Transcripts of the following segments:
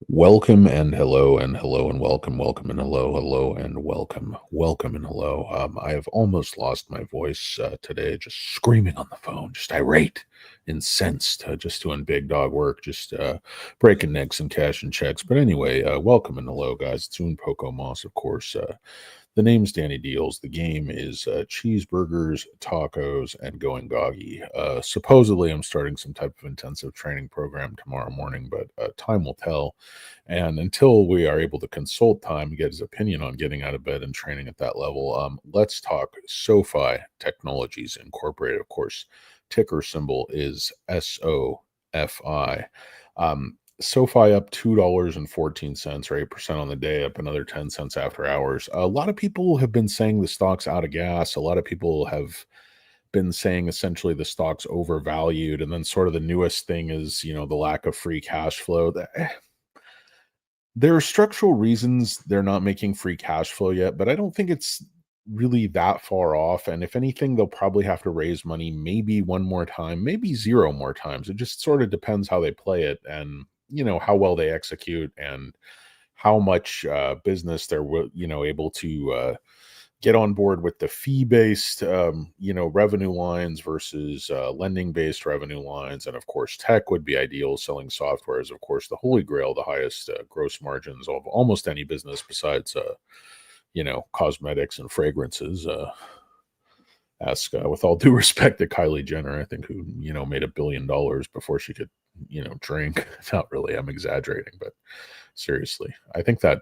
Welcome and hello and hello and welcome and hello and welcome and hello. I have almost lost my voice today, just screaming on the phone, just irate, incensed, just doing big dog work, just breaking necks and cashing checks. But anyway, welcome and hello, guys. It's Un Poco Moss, of course. The name's Danny Deals. The game is cheeseburgers, tacos, and going goggy. Supposedly, I'm starting some type of intensive training program tomorrow morning, but time will tell. And until we are able to consult time and get his opinion on getting out of bed and training at that level, let's talk SoFi Technologies Incorporated. Of course, ticker symbol is SOFI. SoFi up $2.14 or 8% on the day, up another 10 cents after hours. A lot of people have been saying the stock's out of gas. A lot of people have been saying essentially the stock's overvalued. And then sort of the newest thing is, the lack of free cash flow. There are structural reasons they're not making free cash flow yet, but I don't think it's really that far off. And if anything, they'll probably have to raise money maybe one more time, maybe zero more times. It just sort of depends how they play it and, how well they execute and how much business they're, able to get on board with the fee-based, revenue lines versus lending-based revenue lines. And of course, tech would be ideal. Selling software is, of course, the holy grail, the highest gross margins of almost any business besides, cosmetics and fragrances. Ask, with all due respect, to Kylie Jenner, I think, who, made $1 billion before she could, drink. Not really. I'm exaggerating, but seriously, I think that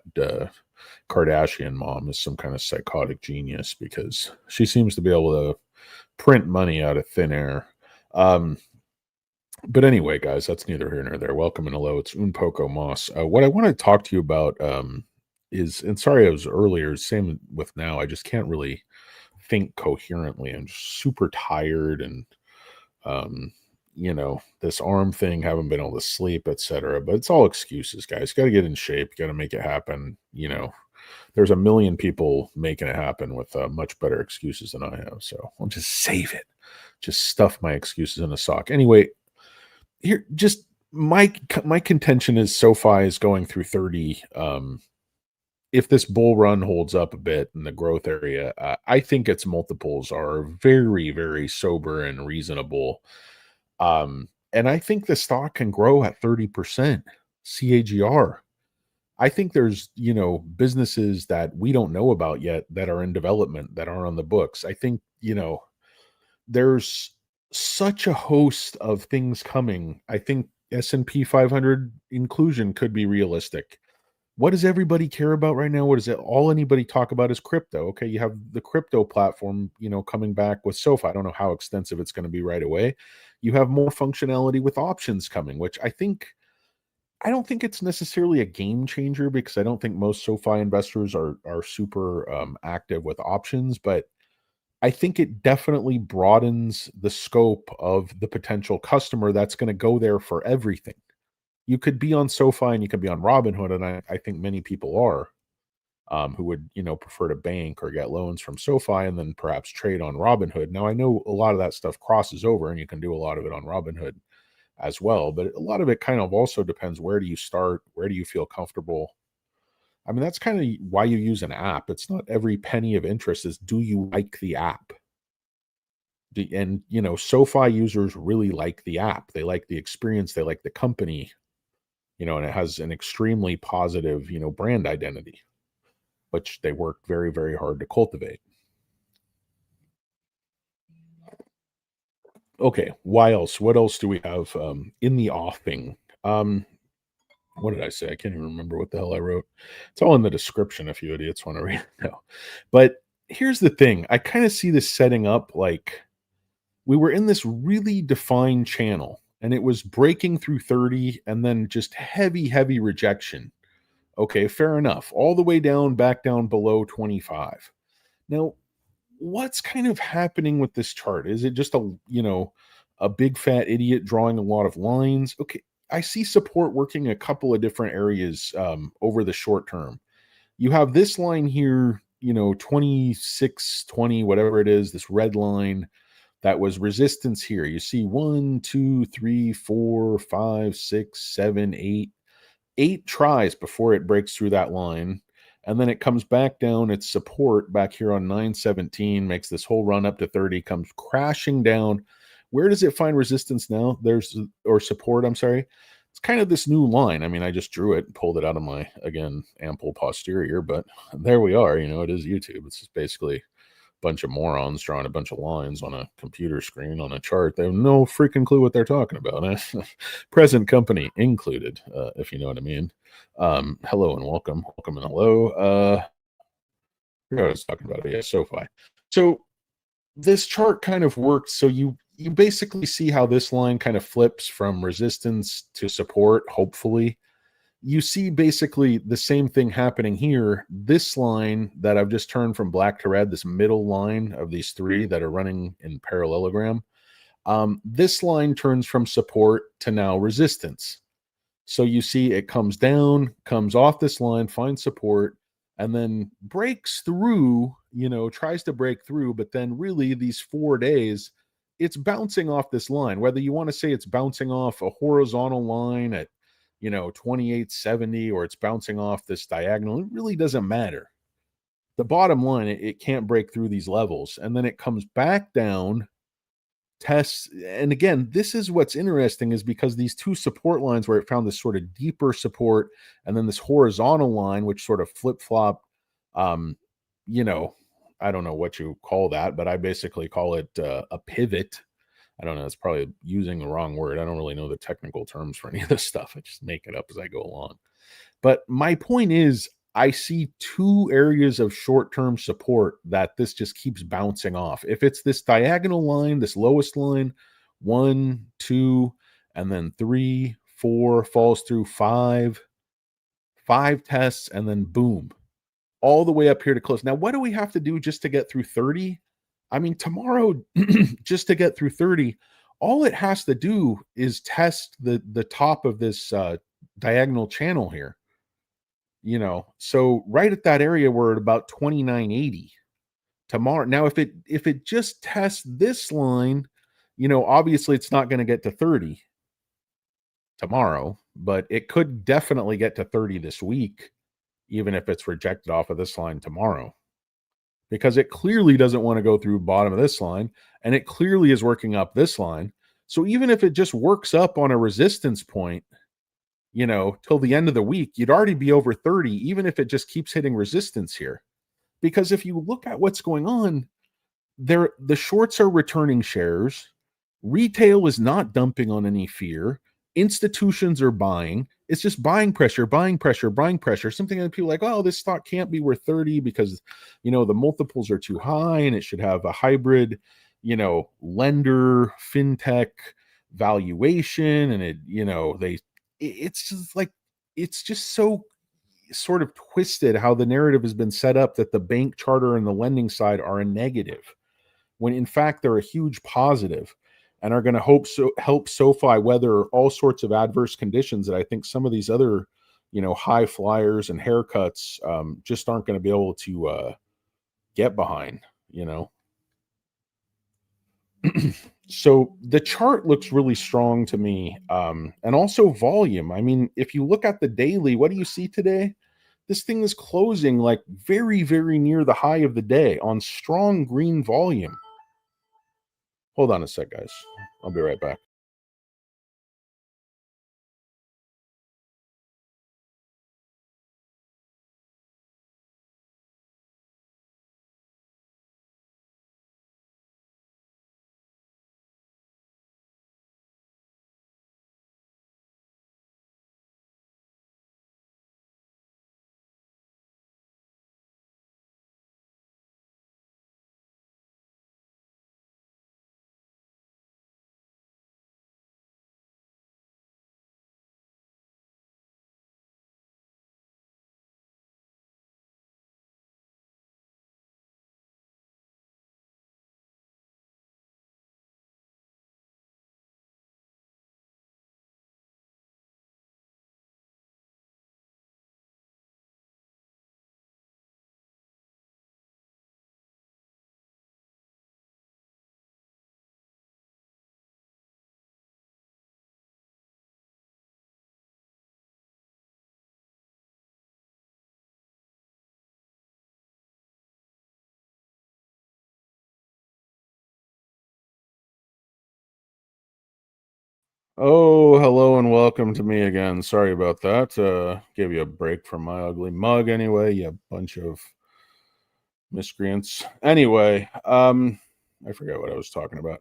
Kardashian mom is some kind of psychotic genius because she seems to be able to print money out of thin air. Um, but anyway, guys, that's neither here nor there. Welcome and hello. It's Un Poco Moss. What I want to talk to you about is, and sorry, I was earlier, same with now. I just can't really think coherently. I'm just super tired and um this arm thing, haven't been able to sleep, etc. But it's all excuses, guys. Got to get in shape, got to make it happen. There's a million people making it happen with much better excuses than I have, so I'll just save it, just stuff my excuses in a sock. Anyway, here, just my contention is SoFi is going through 30. If this bull run holds up a bit in the growth area, I think its multiples are very, very sober and reasonable. And I think the stock can grow at 30% CAGR. I think there's, businesses that we don't know about yet that are in development that are on the books. I think, there's such a host of things coming. I think S&P 500 inclusion could be realistic. What does everybody care about right now? What is it? All anybody talk about is crypto. Okay, you have the crypto platform, coming back with SoFi. I don't know how extensive it's going to be right away. You have more functionality with options coming, which I don't think it's necessarily a game changer because I don't think most SoFi investors are super active with options, but I think it definitely broadens the scope of the potential customer that's going to go there for everything. You could be on SoFi and you could be on Robinhood, and I think many people are who would prefer to bank or get loans from SoFi and then perhaps trade on Robinhood. Now I know a lot of that stuff crosses over, and you can do a lot of it on Robinhood as well, but a lot of it kind of also depends, where do you start, where do you feel comfortable. I mean, that's kind of why you use an app. It's not every penny of interest, is do you like the app? And SoFi users really like the app, they like the experience, they like the company, and it has an extremely positive, brand identity, which they work very, very hard to cultivate. Okay, why else? What else do we have in the offing? Um, what did I say? I can't even remember what the hell I wrote. It's all in the description if you idiots want to read it now. But here's the thing, I kind of see this setting up like we were in this really defined channel and it was breaking through 30 and then just heavy, heavy rejection. Okay, fair enough. All the way down, back down below 25. Now, what's kind of happening with this chart? Is it just a big fat idiot drawing a lot of lines? Okay, I see support working a couple of different areas over the short term. You have this line here, 2620, whatever it is, this red line. that was resistance here. You see one, two, three, four, five, six, seven, eight tries before it breaks through that line. And then it comes back down. Its support back here on 917 makes this whole run up to 30, comes crashing down. Where does it find resistance now? Or support, I'm sorry. It's kind of this new line. I mean, I just drew it, pulled it out of my, again, ample posterior, but there we are. It is YouTube. It's just basically bunch of morons drawing a bunch of lines on a computer screen on a chart. They have no freaking clue what they're talking about. Present company included, if you know what I mean. Hello and welcome. Welcome and hello. I was talking about it. Yeah, Sofi. So this chart kind of works. So you basically see how this line kind of flips from resistance to support, hopefully. You see basically the same thing happening here. This line that I've just turned from black to red, this middle line of these three that are running in parallelogram, this line turns from support to now resistance. So you see it comes down, comes off this line, finds support, and then breaks through, tries to break through. But then really these 4 days, it's bouncing off this line. Whether you want to say it's bouncing off a horizontal line at 2870 or it's bouncing off this diagonal, it really doesn't matter. The bottom line, it can't break through these levels. And then it comes back down, tests. And again, this is what's interesting, is because these two support lines where it found this sort of deeper support and then this horizontal line, which sort of flip-flop, um, you know, I don't know what you call that, but I basically call it a pivot. I don't know. It's probably using the wrong word. I don't really know the technical terms for any of this stuff. I just make it up as I go along. But my point is, I see two areas of short term support that this just keeps bouncing off. If it's this diagonal line, this lowest line, one, two, and then three, four, falls through five tests, and then boom, all the way up here to close. Now, what do we have to do just to get through 30? I mean, tomorrow, just to get through 30, all it has to do is test the top of this diagonal channel here. So right at that area, we're at about 2980 tomorrow. Now, if it just tests this line, obviously it's not going to get to 30 tomorrow, but it could definitely get to 30 this week, even if it's rejected off of this line tomorrow, because it clearly doesn't want to go through bottom of this line, and it clearly is working up this line. So even if it just works up on a resistance point, till the end of the week, you'd already be over 30, even if it just keeps hitting resistance here. Because if you look at what's going on, the shorts are returning shares. Retail is not dumping on any fear. Institutions are buying. It's just buying pressure, buying pressure, buying pressure. Something that people are like, oh, this stock can't be worth 30 because, the multiples are too high and it should have a hybrid, lender, fintech valuation. And it's just like, it's just so sort of twisted how the narrative has been set up that the bank charter and the lending side are a negative, when in fact they're a huge positive and are going to help SoFi weather all sorts of adverse conditions that I think some of these other, high flyers and haircuts just aren't going to be able to get behind, So the chart looks really strong to me, and also volume. I mean, if you look at the daily, what do you see today? This thing is closing like very, very near the high of the day on strong green volume. Hold on a sec, guys. I'll be right back. Oh, hello and welcome to me again. Sorry about that. Gave you a break from my ugly mug anyway, you bunch of miscreants. Anyway, I forget what I was talking about.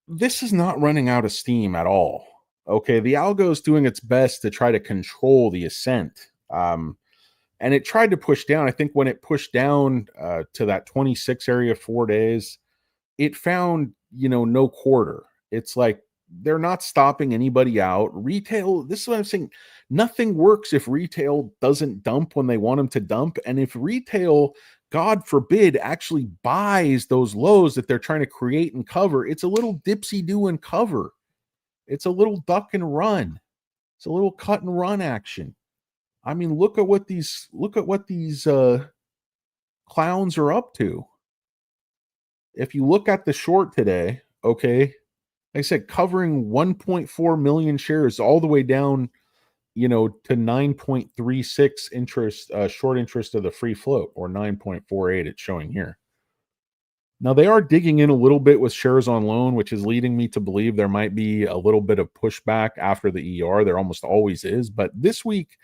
This is not running out of steam at all. Okay, the algo is doing its best to try to control the ascent. And it tried to push down. I think when it pushed down to that 26 area 4 days, it found, no quarter. It's like they're not stopping anybody out. Retail, this is what I'm saying. Nothing works if retail doesn't dump when they want them to dump. And if retail, God forbid, actually buys those lows that they're trying to create and cover, it's a little dipsy do and cover. It's a little duck and run. It's a little cut and run action. I mean, look at what these clowns are up to. If you look at the short today, okay, like I said, covering 1.4 million shares all the way down, to 9.36 interest, short interest of the free float, or 9.48 it's showing here. Now they are digging in a little bit with shares on loan, which is leading me to believe there might be a little bit of pushback after the ER. There almost always is, but this week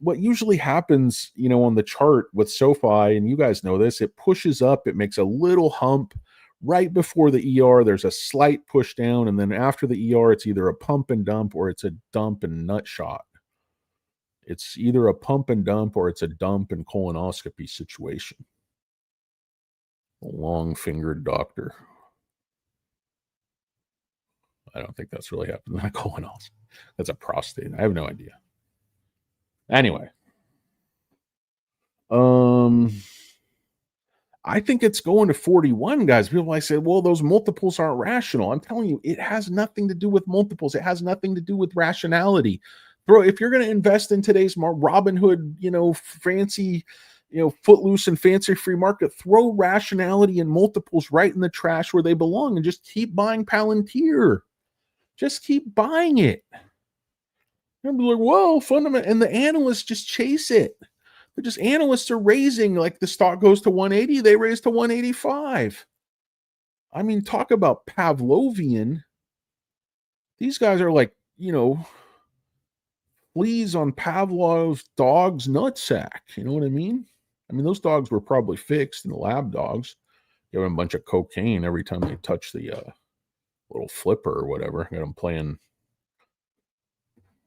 what usually happens, on the chart with SoFi, and you guys know this, it pushes up, it makes a little hump right before the ER. There's a slight push down, and then after the ER, it's either a pump and dump or it's a dump and nut shot. It's either a pump and dump or it's a dump and colonoscopy situation. Long fingered doctor. I don't think that's really happening in a colonoscopy. That's a prostate. I have no idea. Anyway, um, I think it's going to 41, guys. People might say, well, those multiples aren't rational. I'm telling you, it has nothing to do with multiples. It has nothing to do with rationality. Bro, if you're going to invest in today's Robinhood, fancy, footloose and fancy free market, throw rationality and multiples right in the trash where they belong and just keep buying Palantir. Just keep buying it. And be like, well, fundamental, and the analysts just chase it. They're just analysts are raising, like the stock goes to 180, they raise to 185. I mean, talk about Pavlovian. These guys are like, fleas on Pavlov's dog's nutsack. You know what I mean? I mean, those dogs were probably fixed in the lab dogs. Give them a bunch of cocaine every time they touch the little flipper or whatever. Got them playing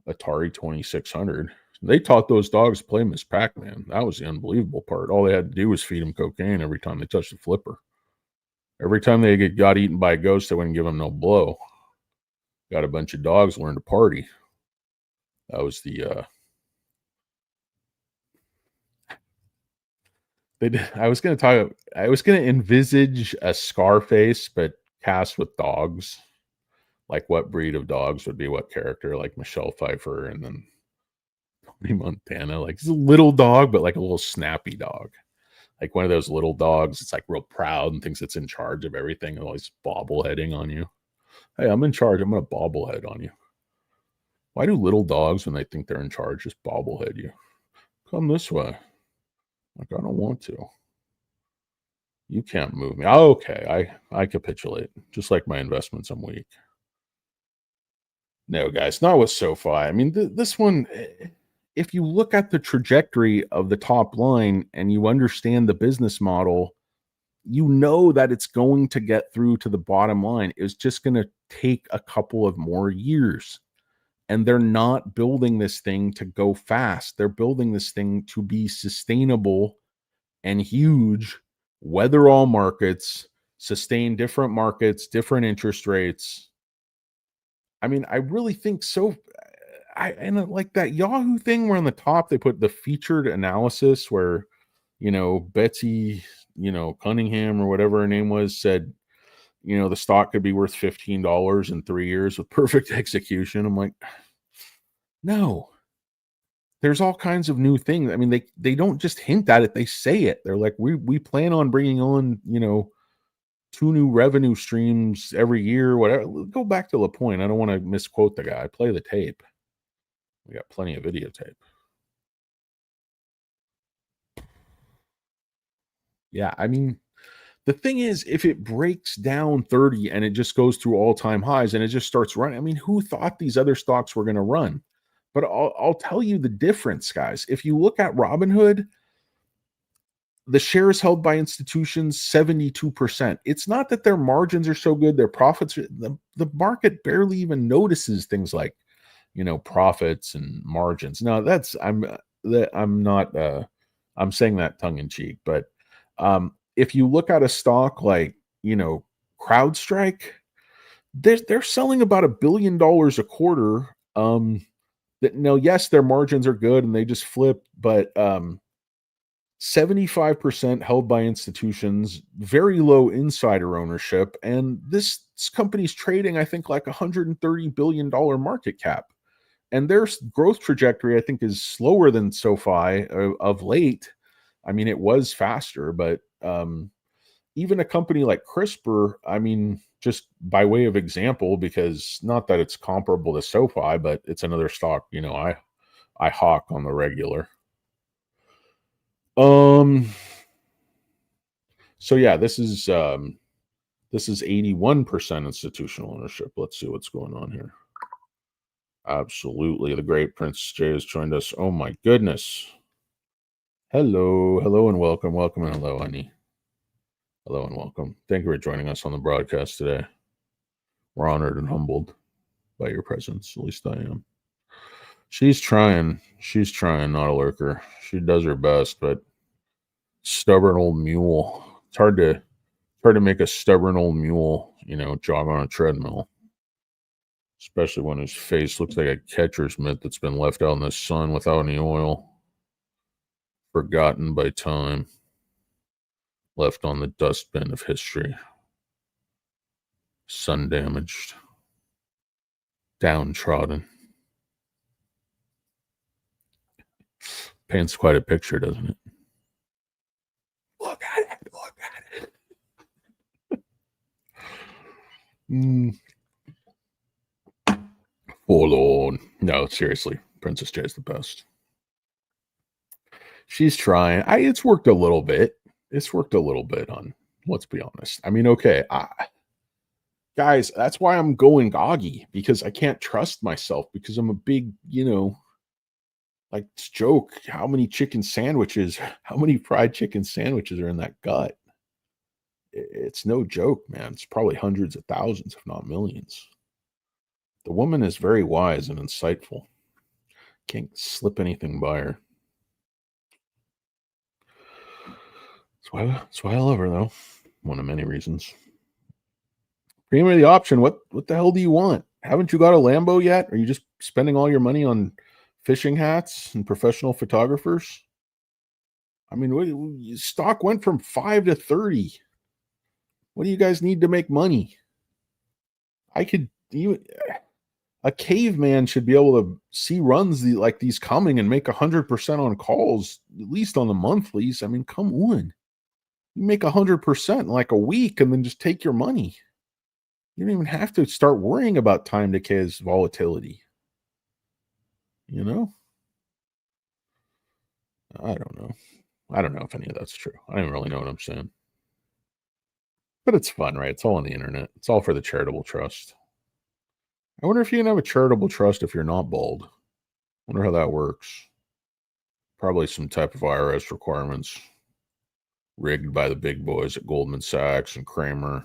Atari 2600. They taught those dogs to play Miss Pac-Man. That was the unbelievable part. All they had to do was feed them cocaine every time they touched the flipper. Every time they got eaten by a ghost, they wouldn't give them no blow. Got a bunch of dogs learn to party. That was the I was gonna envisage a Scarface, but cast with dogs. Like what breed of dogs would be what character, like Michelle Pfeiffer and then Tony Montana. Like it's a little dog, but like a little snappy dog. Like one of those little dogs. It's like real proud and thinks it's in charge of everything and always bobbleheading on you. Hey, I'm in charge. I'm gonna bobblehead on you. Why do little dogs, when they think they're in charge, just bobblehead you? Come this way. Like I don't want to. You can't move me. Oh, okay, I capitulate. Just like my investments, I'm weak. No, guys, not with SoFi. I mean, this one, if you look at the trajectory of the top line and you understand the business model, you know that it's going to get through to the bottom line. It's just going to take a couple of more years. And they're not building this thing to go fast. They're building this thing to be sustainable and huge, weather all markets, sustain different markets, different interest rates. I mean, I really think so. Like that Yahoo thing where on the top they put the featured analysis where, Betsy, Cunningham or whatever her name was said, the stock could be worth $15 in 3 years with perfect execution. I'm like, no, there's all kinds of new things. I mean, they don't just hint at it; they say it. They're like, we plan on bringing on, 2 new revenue streams every year. Whatever. Go back to LaPointe. I don't want to misquote the guy. Play the tape. We got plenty of videotape. Yeah, I mean, The thing is, if it breaks down 30 and it just goes through all-time highs and it just starts running, I mean, who thought these other stocks were gonna run? But I'll tell you the difference, guys. If you look at Robinhood, the shares held by institutions 72%. It's not that their margins are so good, their profits are, the market barely even notices things like, profits and margins. Now that's I'm not I'm saying that tongue in cheek, but if you look at a stock like, CrowdStrike, they're selling about $1 billion a quarter. That no, yes, their margins are good and they just flip, but 75% held by institutions, very low insider ownership, and this company's trading, I think, like $130 billion market cap. And their growth trajectory, I think, is slower than SoFi of late. I mean, it was faster, but even a company like CRISPR, I mean, just by way of example, because not that it's comparable to SoFi, but it's another stock, I hawk on the regular. Um, so yeah, this is 81% institutional ownership. Let's see what's going on here. Absolutely. The great Prince Jay has joined us. Oh my goodness. Hello, hello, and welcome, welcome, and hello, honey. Hello and welcome. Thank you for joining us on the broadcast today. We're honored and humbled by your presence. At least I am. She's trying. She's trying, not a lurker. She does her best, but stubborn old mule. It's hard to make a stubborn old mule, jog on a treadmill. Especially when his face looks like a catcher's mitt that's been left out in the sun without any oil. Forgotten by time. Left on the dustbin of history. Sun damaged. Downtrodden. Paints quite a picture, doesn't it? Look at it. Look at it. Hold on. No, seriously. Princess Jay's the best. She's trying. It's worked a little bit. It's worked a little bit on, let's be honest. I mean, okay. Guys, that's why I'm going goggy, because I can't trust myself, because I'm a big, like this joke. How many fried chicken sandwiches are in that gut? It's no joke, man. It's probably hundreds of thousands, if not millions. The woman is very wise and insightful. Can't slip anything by her. That's why I love her, though. One of many reasons. Premium of the option. What the hell do you want? Haven't you got a Lambo yet? Are you just spending all your money on fishing hats and professional photographers? I mean, stock went from 5 to 30. What do you guys need to make money? A caveman should be able to see runs like these coming and make 100% on calls, at least on the monthlies. I mean, come on. You make 100% in like a week and then just take your money. You don't even have to start worrying about time decay's volatility. I don't know. I don't know if any of that's true. I don't really know what I'm saying. But it's fun, right? It's all on the internet. It's all for the charitable trust. I wonder if you can have a charitable trust if you're not bald. I wonder how that works. Probably some type of IRS requirements rigged by the big boys at Goldman Sachs and Kramer.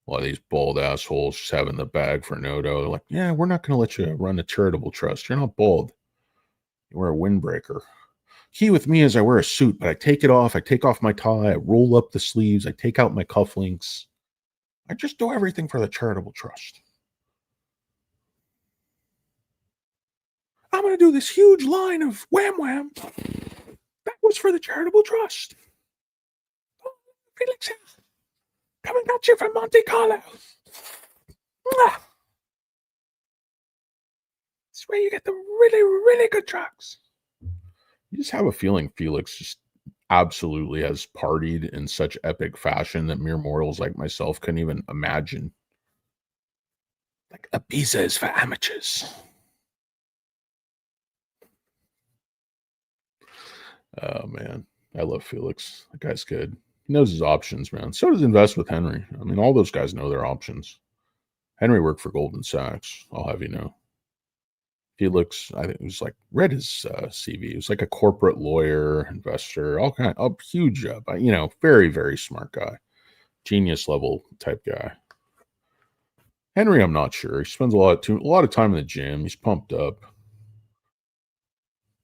A lot of these bald assholes just having the bag for no dough. They're like, yeah, we're not going to let you run a charitable trust. You're not bald. You wear a windbreaker. Key with me is I wear a suit, but I take it off. I take off my tie. I roll up the sleeves. I take out my cufflinks. I just do everything for the charitable trust. I'm going to do this huge line of wham wham. That was for the charitable trust. Oh, Felix, coming at you from Monte Carlo. That's where you get the really, really good drugs. You just have a feeling Felix just absolutely has partied in such epic fashion that mere mortals like myself couldn't even imagine. Like, Ibiza is for amateurs. Oh, man. I love Felix. That guy's good. He knows his options, man. So does Invest with Henry. I mean, all those guys know their options. Henry worked for Goldman Sachs. I'll have you know. Felix, I think it was like read his CV. He was like a corporate lawyer, investor, all kind of huge job. You know, very very smart guy, genius level type guy. Henry, I'm not sure. He spends a lot of time in the gym. He's pumped up.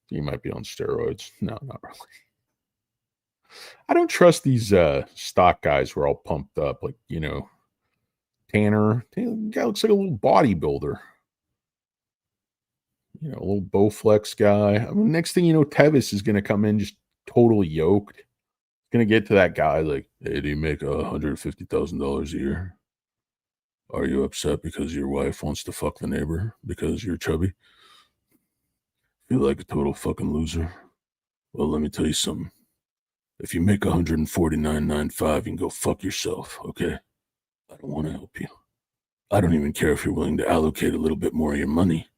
He might be on steroids. No, not really. I don't trust these stock guys who are all pumped up. Like, you know, Tanner. The guy looks like a little bodybuilder. You know, a little Bowflex guy. I mean, next thing you know, Tevis is going to come in just totally yoked. Going to get to that guy like, hey, do you make $150,000 a year? Are you upset because your wife wants to fuck the neighbor because you're chubby? Feel like a total fucking loser? Well, let me tell you something. If you make $149.95, you can go fuck yourself, okay? I don't want to help you. I don't even care if you're willing to allocate a little bit more of your money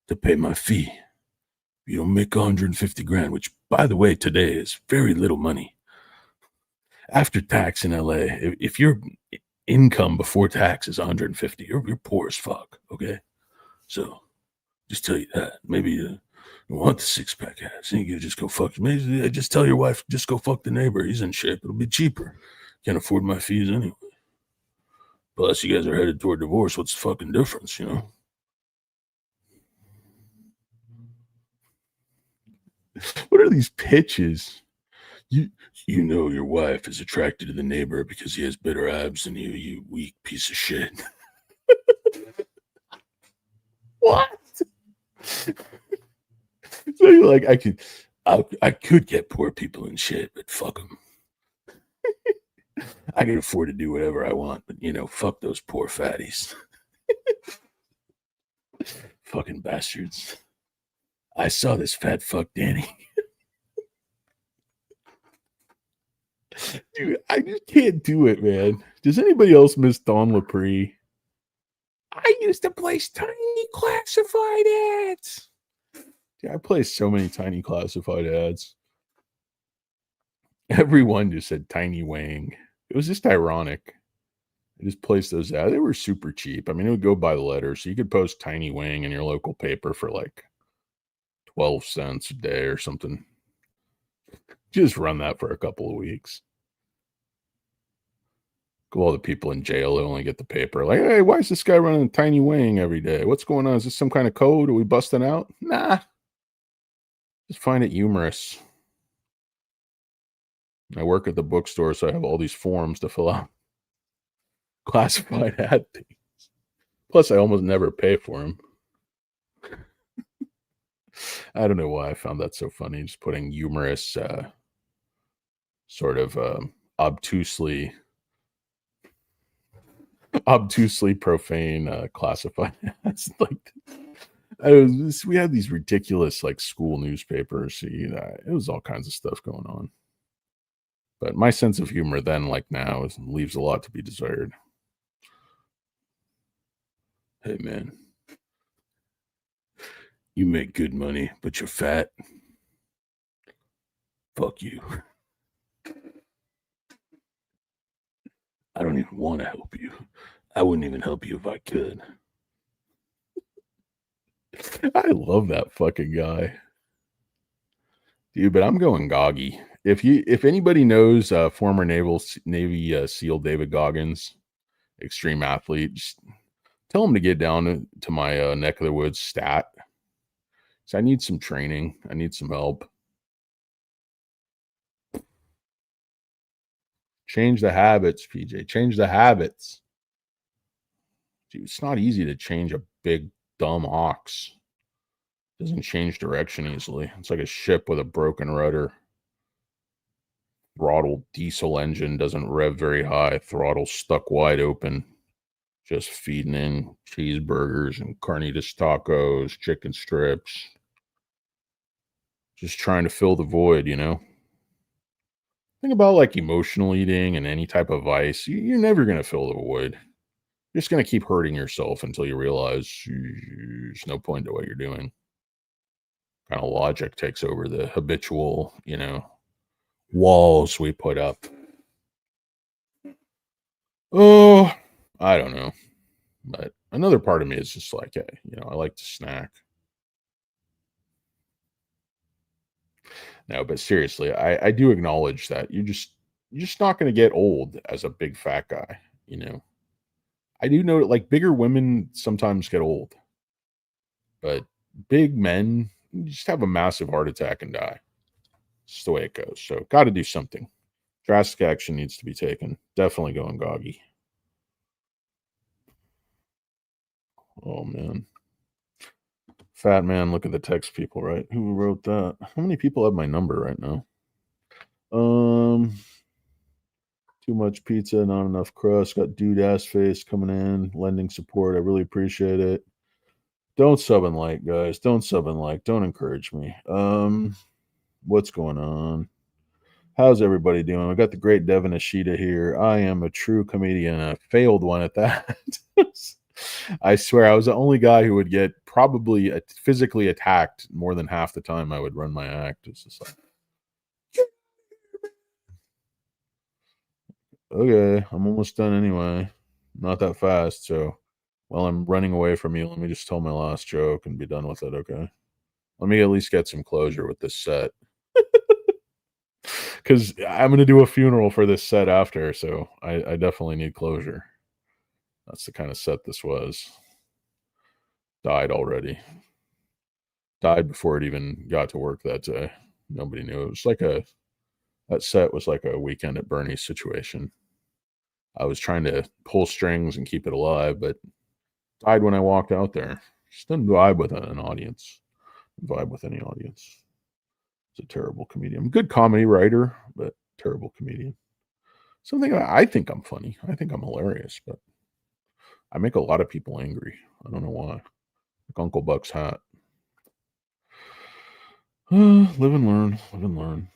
to pay my fee. You don't make 150 grand, which, by the way, today is very little money. After tax in LA, if your income before tax is 150, you're poor as fuck, okay? So just tell you that. Maybe you want the six-pack ass. You can just go fuck. Maybe just tell your wife, just go fuck the neighbor. He's in shape. It'll be cheaper. Can't afford my fees anyway. Plus, you guys are headed toward divorce. What's the fucking difference, you know? What are these pitches? You you know your wife is attracted to the neighbor because he has better abs than you, you weak piece of shit. What? So you're like, I could get poor people in shit, but fuck them. I can afford to do whatever I want, but you know, fuck those poor fatties. Fucking bastards. I saw this fat fuck Danny. Dude, I just can't do it, man. Does anybody else miss Don Lepre? I used to place tiny classified ads. Yeah, I placed so many tiny classified ads. Everyone just said Tiny Wang. It was just ironic. I just placed those ads. They were super cheap. I mean, it would go by the letter. So you could post Tiny Wang in your local paper for like 12 cents a day or something. Just run that for a couple of weeks. Go all the people in jail who only get the paper. Like, hey, why is this guy running a Tiny Wang every day? What's going on? Is this some kind of code? Are we busting out? Nah. Just find it humorous. I work at the bookstore, so I have all these forms to fill out. Classified ad things. Plus, I almost never pay for them. I don't know why I found that so funny. Just putting humorous, sort of obtusely profane classified ads. Like, we had these ridiculous like school newspapers. You know, it was all kinds of stuff going on. But my sense of humor then, like now, leaves a lot to be desired. Hey, man, you make good money, but you're fat. Fuck you. I don't even want to help you. I wouldn't even help you if I could. I love that fucking guy. Dude, but I'm going Goggy. If anybody knows former Navy SEAL David Goggins, extreme athlete, just tell him to get down to my neck of the woods stat. So I need some training. I need some help. Change the habits, PJ. Change the habits. Dude, it's not easy to change a big dumb ox. Doesn't change direction easily. It's like a ship with a broken rudder. Throttle diesel engine doesn't rev very high. Throttle stuck wide open. Just feeding in cheeseburgers and carnitas tacos, chicken strips. Just trying to fill the void, you know? Think about like emotional eating and any type of vice. You're never going to fill the void. You're just going to keep hurting yourself until you realize there's no point to what you're doing. Kind of logic takes over the habitual, you know, walls we put up. Oh, I don't know. But another part of me is just like, hey, I like to snack. No, but seriously, I do acknowledge that you're just not going to get old as a big fat guy. You know, I do know that like bigger women sometimes get old, but big men just have a massive heart attack and die. It's the way it goes. So, got to do something. Drastic action needs to be taken. Definitely going goggy. Oh man, fat man. Look at the text people. Right? Who wrote that? How many people have my number right now? Um, Too much pizza, not enough crust. Got dude ass face coming in, lending support. I really appreciate it. Don't sub and like, guys. Don't sub and like. Don't encourage me. What's going on? How's everybody doing? I got the great Devin Ashita here. I am a true comedian, a failed one at that. I swear, I was the only guy who would get probably physically attacked more than half the time I would run my act. It's just like, okay, I'm almost done anyway. Not that fast. So while I'm running away from you, let me just tell my last joke and be done with it. Okay. Let me at least get some closure with this set because I'm going to do a funeral for this set after. So I definitely need closure. That's the kind of set this was. Died already. Died before it even got to work that day. Nobody knew. It was like that set was like a weekend at Bernie's situation. I was trying to pull strings and keep it alive, but died when I walked out there. Just didn't vibe with an audience. Vibe with any audience. It's a terrible comedian. Good comedy writer, but terrible comedian. Something I think I'm funny. I think I'm hilarious, but I make a lot of people angry. I don't know why. Like Uncle Buck's hat. Live and learn. Live and learn.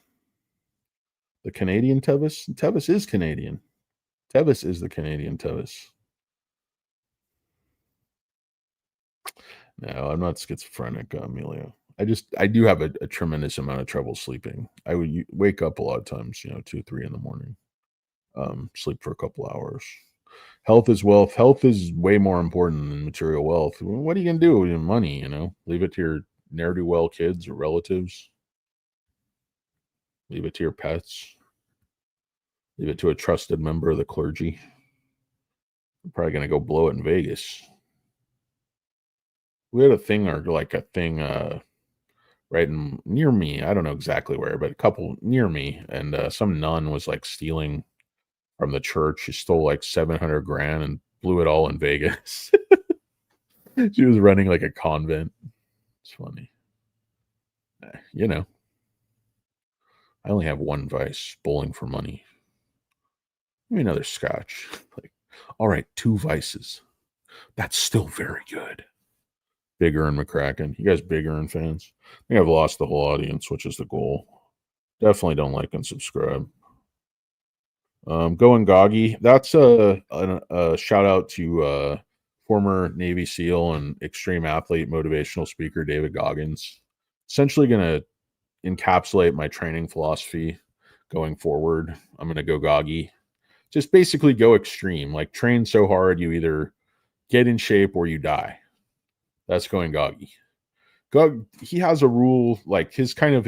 The Canadian Tevis? Tevis is Canadian. Tevis is the Canadian Tevis. No, I'm not schizophrenic, Amelia. I do have a tremendous amount of trouble sleeping. I would wake up a lot of times, 2, 3 in the morning. Sleep for a couple hours. Health is wealth. Health is way more important than material wealth. What are you gonna do with your money? Leave it to your ne'er do well kids or relatives. Leave it to your pets. Leave it to a trusted member of the clergy. You're probably gonna go blow it in Vegas. We had a thing or like a thing right near me. I don't know exactly where, but a couple near me, and some nun was like stealing from the church. She stole like 700 grand and blew it all in Vegas. She was running like a convent. It's funny. You know, I only have one vice: bowling for money. Give me another scotch. Like, all right, two vices. That's still very good. Big Earn McCracken. You guys big Earn fans? I think I've lost the whole audience, which is the goal. Definitely don't like and subscribe. Going Goggy. That's a shout out to former Navy SEAL and extreme athlete motivational speaker David Goggins. Essentially going to encapsulate my training philosophy going forward. I'm going to go Goggy. Just basically go extreme. Like train so hard you either get in shape or you die. That's going Goggy. He has a rule like his kind of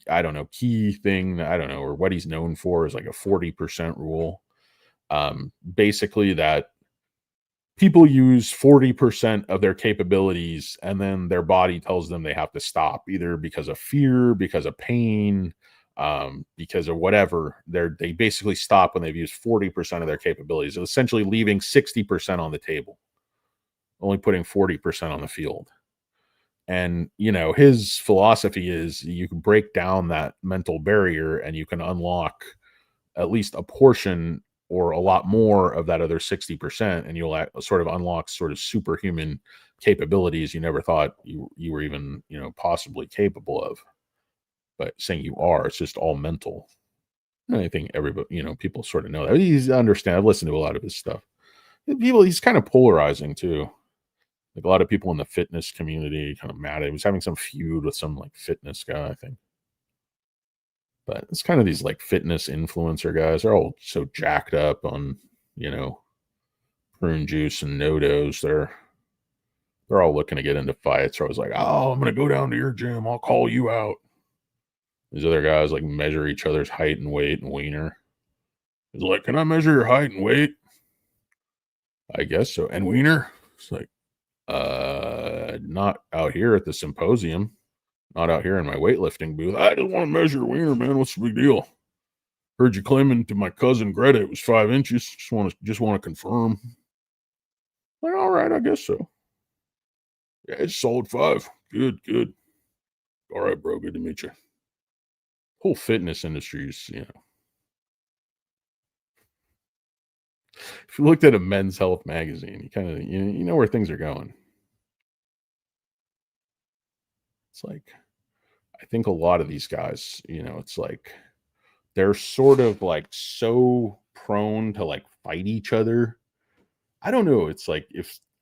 I don't know key thing I don't know or what he's known for is like a 40% rule. Basically that people use 40% of their capabilities and then their body tells them they have to stop either because of fear, because of pain, because of whatever. They basically stop when they've used 40% of their capabilities, essentially leaving 60% on the table, only putting 40% on the field. And his philosophy is you can break down that mental barrier and you can unlock at least a portion or a lot more of that other 60%, and you'll sort of unlock sort of superhuman capabilities you never thought you were even possibly capable of. But saying you are, it's just all mental. And I think everybody, people sort of know that. He's understand. I've listened to a lot of his stuff. He's kind of polarizing too. Like a lot of people in the fitness community kind of mad. He was having some feud with some like fitness guy, I think. But it's kind of these like fitness influencer guys. They're all so jacked up on prune juice and no-dos. They're all looking to get into fights. So I was like, oh, I'm gonna go down to your gym. I'll call you out. These other guys like measure each other's height and weight and wiener. He's like, can I measure your height and weight? I guess so. And wiener? It's like, not out here at the symposium. Not out here in my weightlifting booth. I just want to measure wiener, man. What's the big deal? Heard you claiming to my cousin Greta it was 5 inches. Just want to confirm. Like, all right, I guess so. Yeah, it's solid 5. Good. All right, bro. Good to meet you. Whole fitness industry is, if you looked at a Men's Health magazine, you kind of you know where things are going. It's like, I think a lot of these guys, it's like they're sort of like so prone to like fight each other. I don't know. It's like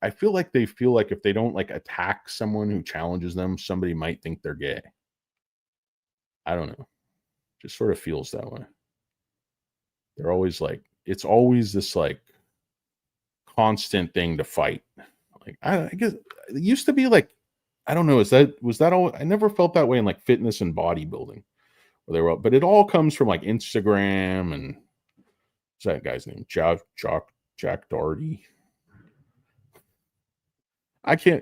I feel like they feel like if they don't like attack someone who challenges them, somebody might think they're gay. I don't know. Just sort of feels that way. They're always like, it's always this like constant thing to fight. Like, I guess it used to be like, I don't know. Was that all? I never felt that way in like fitness and bodybuilding. But it all comes from like Instagram and what's that guy's name? Jack Doherty.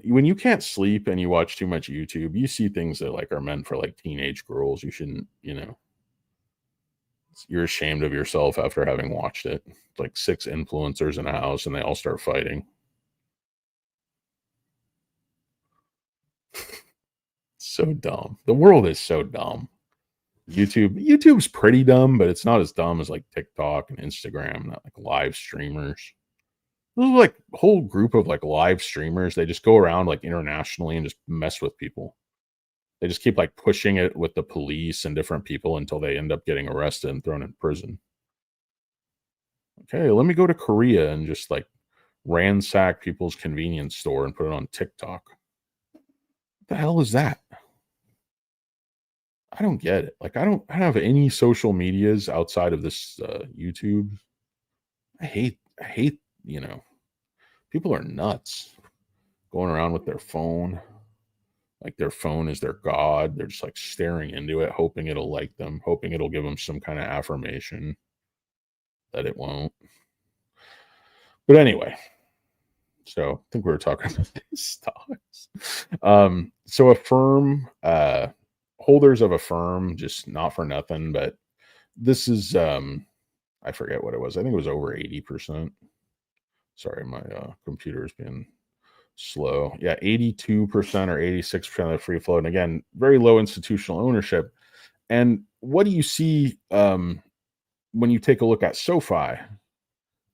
When you can't sleep and you watch too much YouTube, you see things that like are meant for like teenage girls. You shouldn't, you're ashamed of yourself after having watched it. Like 6 influencers in a house and they all start fighting. So dumb. The world is so dumb. YouTube's pretty dumb, but it's not as dumb as like TikTok and Instagram, not like live streamers. There's like a whole group of like live streamers. They just go around like internationally and just mess with people. They just keep like pushing it with the police and different people until they end up getting arrested and thrown in prison. Okay, let me go to Korea and just like ransack people's convenience store and put it on TikTok. What the hell is that? I don't get it. Like, I don't have any social medias outside of this YouTube. I hate, people are nuts going around with their phone. Like their phone is their god. They're just like staring into it, hoping it'll like them, hoping it'll give them some kind of affirmation that it won't. But anyway, so I think we were talking about these stocks. So a firm, holders of a firm, just not for nothing, but this is, I forget what it was. I think it was over 80%. Sorry, my computer is being slow. Yeah, 82% or 86% of the free float. And again, very low institutional ownership. And what do you see when you take a look at SoFi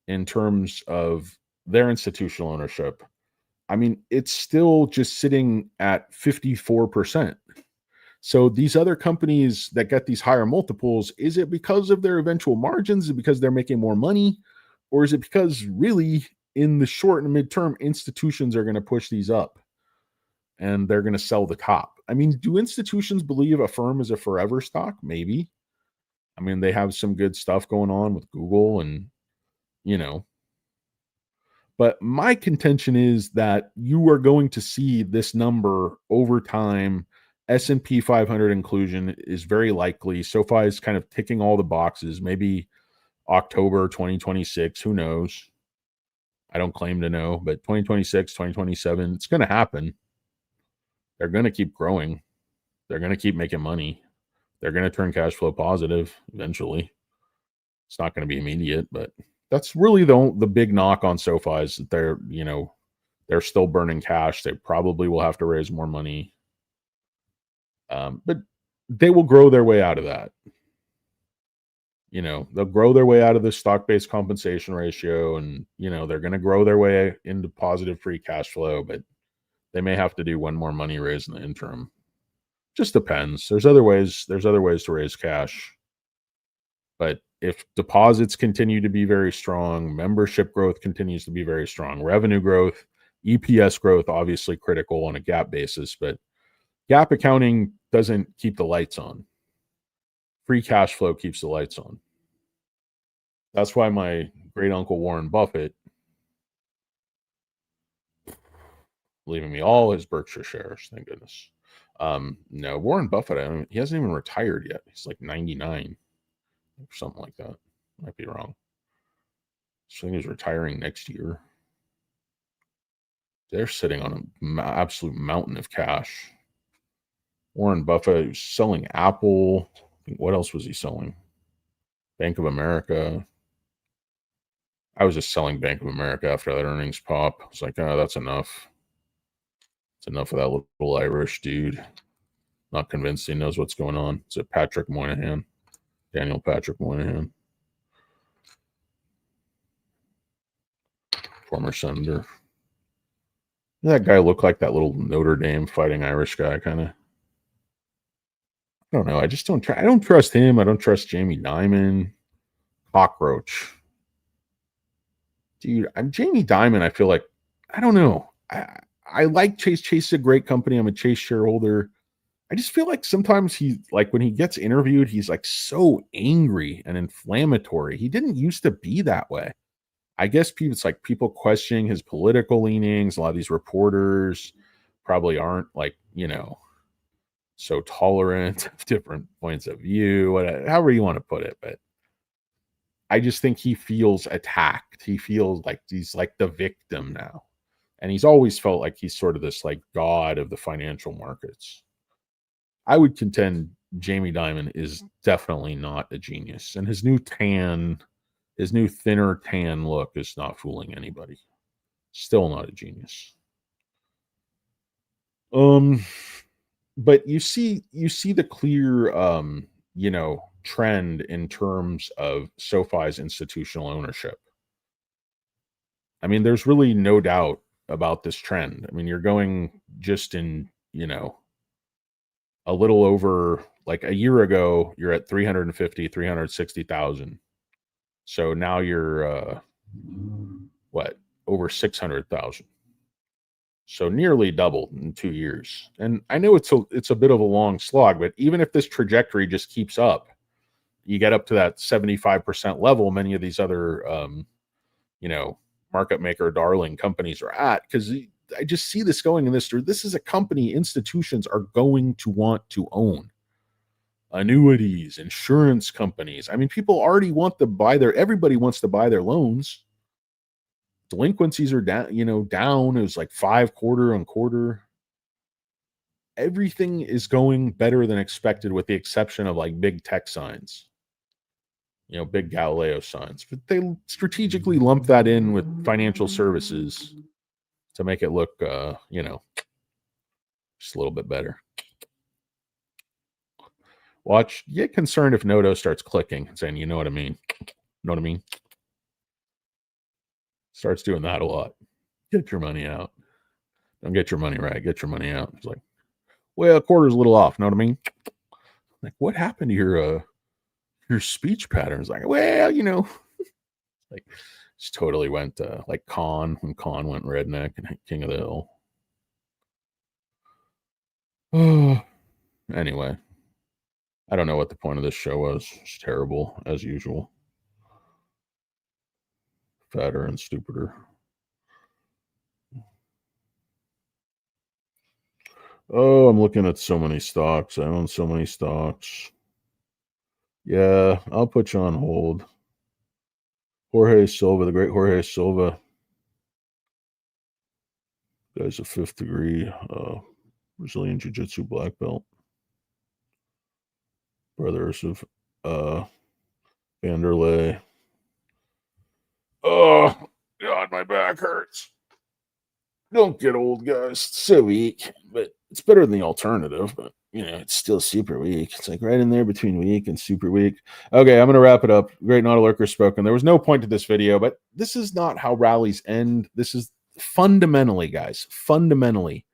in terms of their institutional ownership? I mean, it's still just sitting at 54%. So these other companies that get these higher multiples, is it because of their eventual margins? Is it because they're making more money? Or is it because really in the short and midterm, institutions are going to push these up and they're going to sell the top? I mean, do institutions believe a firm is a forever stock? Maybe. I mean, they have some good stuff going on with Google and, but my contention is that you are going to see this number over time. S&P 500 inclusion is very likely. SoFi is kind of ticking all the boxes. Maybe October 2026, who knows? I don't claim to know, but 2026, 2027, it's going to happen. They're going to keep growing. They're going to keep making money. They're going to turn cash flow positive eventually. It's not going to be immediate, but that's really the big knock on SoFi is that they're still burning cash. They probably will have to raise more money. But they will grow their way out of that. They'll grow their way out of the stock-based compensation ratio and, they're going to grow their way into positive free cash flow, but they may have to do one more money raise in the interim. Just depends. There's other ways to raise cash. But if deposits continue to be very strong, membership growth continues to be very strong, revenue growth, EPS growth, obviously critical on a GAAP basis, but GAAP accounting doesn't keep the lights on. Free cash flow keeps the lights on. That's why my great uncle Warren Buffett, leaving me all his Berkshire shares. Thank goodness. No, Warren Buffett, he hasn't even retired yet. He's like 99 or something like that. Might be wrong. So I think he's retiring next year. They're sitting on an absolute mountain of cash. Warren Buffett was selling Apple. What else was he selling? Bank of America. I was just selling Bank of America after that earnings pop. I was like, oh, that's enough. It's enough of that little Irish dude. Not convinced he knows what's going on. It's a Patrick Moynihan. Daniel Patrick Moynihan. Former senator. That guy looked like that little Notre Dame fighting Irish guy, kind of. I don't know. I just don't. I don't trust him. I don't trust Jamie Dimon. Cockroach, dude. I'm Jamie Dimon. I feel like I don't know. I like Chase. Chase is a great company. I'm a Chase shareholder. I just feel like sometimes he like when he gets interviewed, he's like so angry and inflammatory. He didn't used to be that way. I guess people, it's like people questioning his political leanings. A lot of these reporters probably aren't like, so tolerant of different points of view, whatever, however you want to put it. But I just think he feels attacked. He feels like he's like the victim now. And he's always felt like he's sort of this like god of the financial markets. I would contend Jamie Dimon is definitely not a genius. And his new thinner tan look is not fooling anybody. Still not a genius. But you see the clear trend in terms of SoFi's institutional ownership. I mean, there's really no doubt about this trend. I mean, you're going just in, a little over like a year ago, you're at 350, 360,000. So now you're what, over 600,000. So nearly doubled in 2 years. And I know it's a bit of a long slog, but even if this trajectory just keeps up, you get up to that 75% level many of these other market maker darling companies are at, because I just see this going in this is a company institutions are going to want to own. Annuities, insurance companies. I mean, people already want to buy everybody wants to buy their loans. Delinquencies are down. It was like 5 quarter on quarter. Everything is going better than expected, with the exception of like big tech signs, big Galileo signs. But they strategically lump that in with financial services to make it look, just a little bit better. Watch, get concerned if Noto starts clicking and saying, you know what I mean? Know what I mean? Starts doing that a lot. Get your money out. Don't get your money right. Get your money out. It's like, well, a quarter's a little off. Know what I mean? Like, what happened to your speech patterns? Like, well, like, just totally went like Khan when Khan went redneck and King of the Hill. Anyway, I don't know what the point of this show was. It's terrible as usual. Fatter and stupider. Oh, I'm looking at so many stocks. I own so many stocks. Yeah, I'll put you on hold. Jorge Silva, the great Jorge Silva. Guy's a 5th degree Brazilian Jiu-Jitsu black belt. Brothers of Vanderlei. Oh, God, my back hurts. Don't get old, guys. It's so weak, but it's better than the alternative. But it's still super weak. It's like right in there between weak and super weak. Okay, I'm gonna wrap it up. Great Not a Lurker spoken. There was no point to this video, but this is not how rallies end. This is fundamentally, guys. Fundamentally,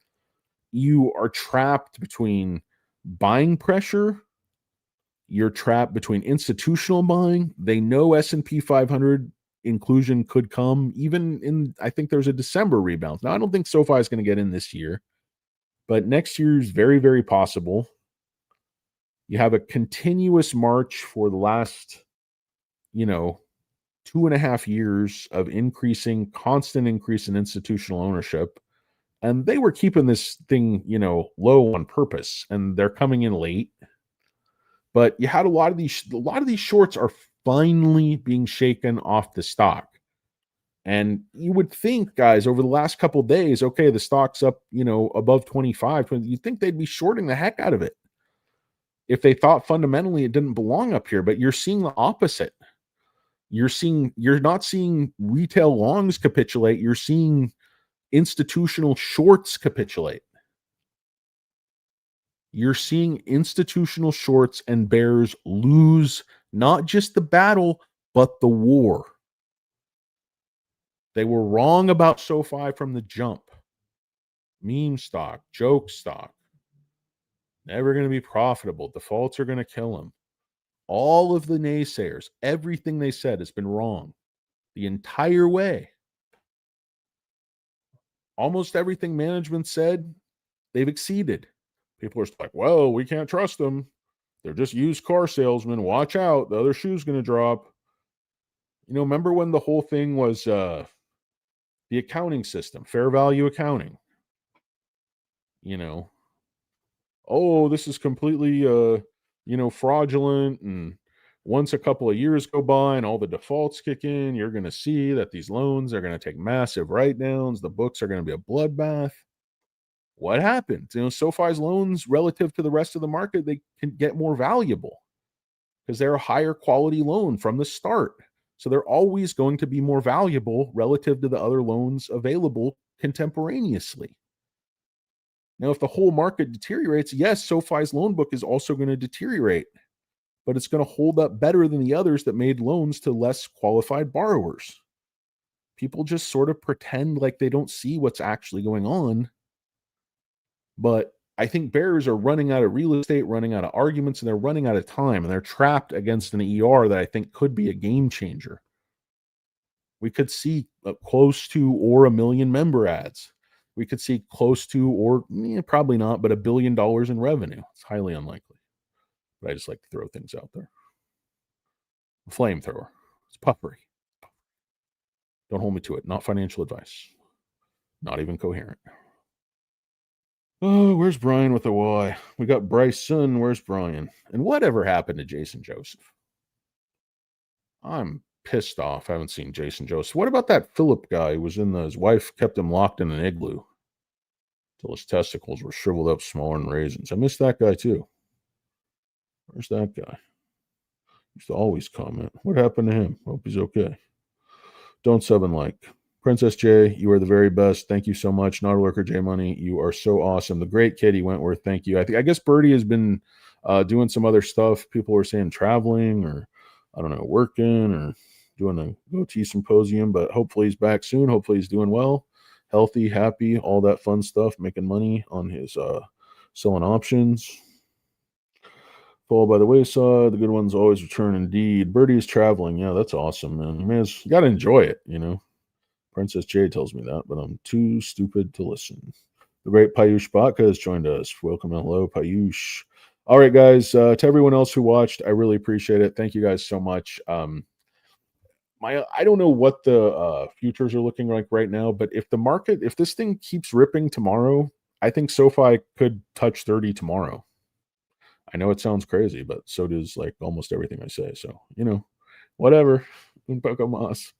you are trapped between buying pressure. You're trapped between institutional buying. They know S&P 500 inclusion could come even in, I think there's a December rebound. Now, I don't think SoFi is going to get in this year, but next year is very, very possible. You have a continuous march for the last, 2.5 years of constant increase in institutional ownership. And they were keeping this thing, low on purpose, and they're coming in late. But you had a lot of these shorts are finally being shaken off the stock. And you would think, guys, over the last couple of days, okay, the stock's up, above 25. You'd think they'd be shorting the heck out of it if they thought fundamentally it didn't belong up here. But you're seeing the opposite. You're not seeing retail longs capitulate. You're seeing institutional shorts capitulate. You're seeing institutional shorts and bears lose not just the battle, but the war. They were wrong about SoFi from the jump. Meme stock, joke stock, never going to be profitable. Defaults are going to kill them. All of the naysayers, everything they said has been wrong the entire way. Almost everything management said, they've exceeded. People are like, well, we can't trust them. They're just used car salesmen. Watch out. The other shoe's going to drop. Remember when the whole thing was the accounting system, fair value accounting? Oh, this is completely, fraudulent. And once a couple of years go by and all the defaults kick in, you're going to see that these loans are going to take massive write-downs. The books are going to be a bloodbath. What happened? SoFi's loans relative to the rest of the market, they can get more valuable because they're a higher quality loan from the start. So they're always going to be more valuable relative to the other loans available contemporaneously. Now, if the whole market deteriorates, yes, SoFi's loan book is also going to deteriorate, but it's going to hold up better than the others that made loans to less qualified borrowers. People just sort of pretend like they don't see what's actually going on. But I think bears are running out of real estate, running out of arguments, and they're running out of time, and they're trapped against an ER that I think could be a game changer. We could see close to or 1 million member ads. We could see close to or probably not, but $1 billion in revenue. It's highly unlikely. But I just like to throw things out there. Flamethrower. It's puffery. Don't hold me to it. Not financial advice. Not even coherent. Oh, where's Brian with a Y? We got Bryson. Where's Brian? And whatever happened to Jason Joseph? I'm pissed off. I haven't seen Jason Joseph. What about that Philip guy who was his wife kept him locked in an igloo till his testicles were shriveled up smaller than raisins? I miss that guy too. Where's that guy? Used to always comment. What happened to him? Hope he's okay. Don't sub and like. Princess J, you are the very best. Thank you so much. Not a lurker, J Money. You are so awesome. The great Katie Wentworth. Thank you. I guess Birdie has been doing some other stuff. People were saying traveling or I don't know, working or doing a goatee symposium, but hopefully he's back soon. Hopefully he's doing well, healthy, happy, all that fun stuff, making money on his selling options. Fall by the wayside. The good ones always return indeed. Birdie is traveling. Yeah, that's awesome, man. You got to enjoy it, Princess J tells me that, but I'm too stupid to listen. The great Payush Bhatka has joined us. Welcome and hello, Payush. All right, guys. To everyone else who watched, I really appreciate it. Thank you guys so much. I don't know what the futures are looking like right now, but if this thing keeps ripping tomorrow, I think SoFi could touch 30 tomorrow. I know it sounds crazy, but so does like almost everything I say. So, whatever. Un poco más.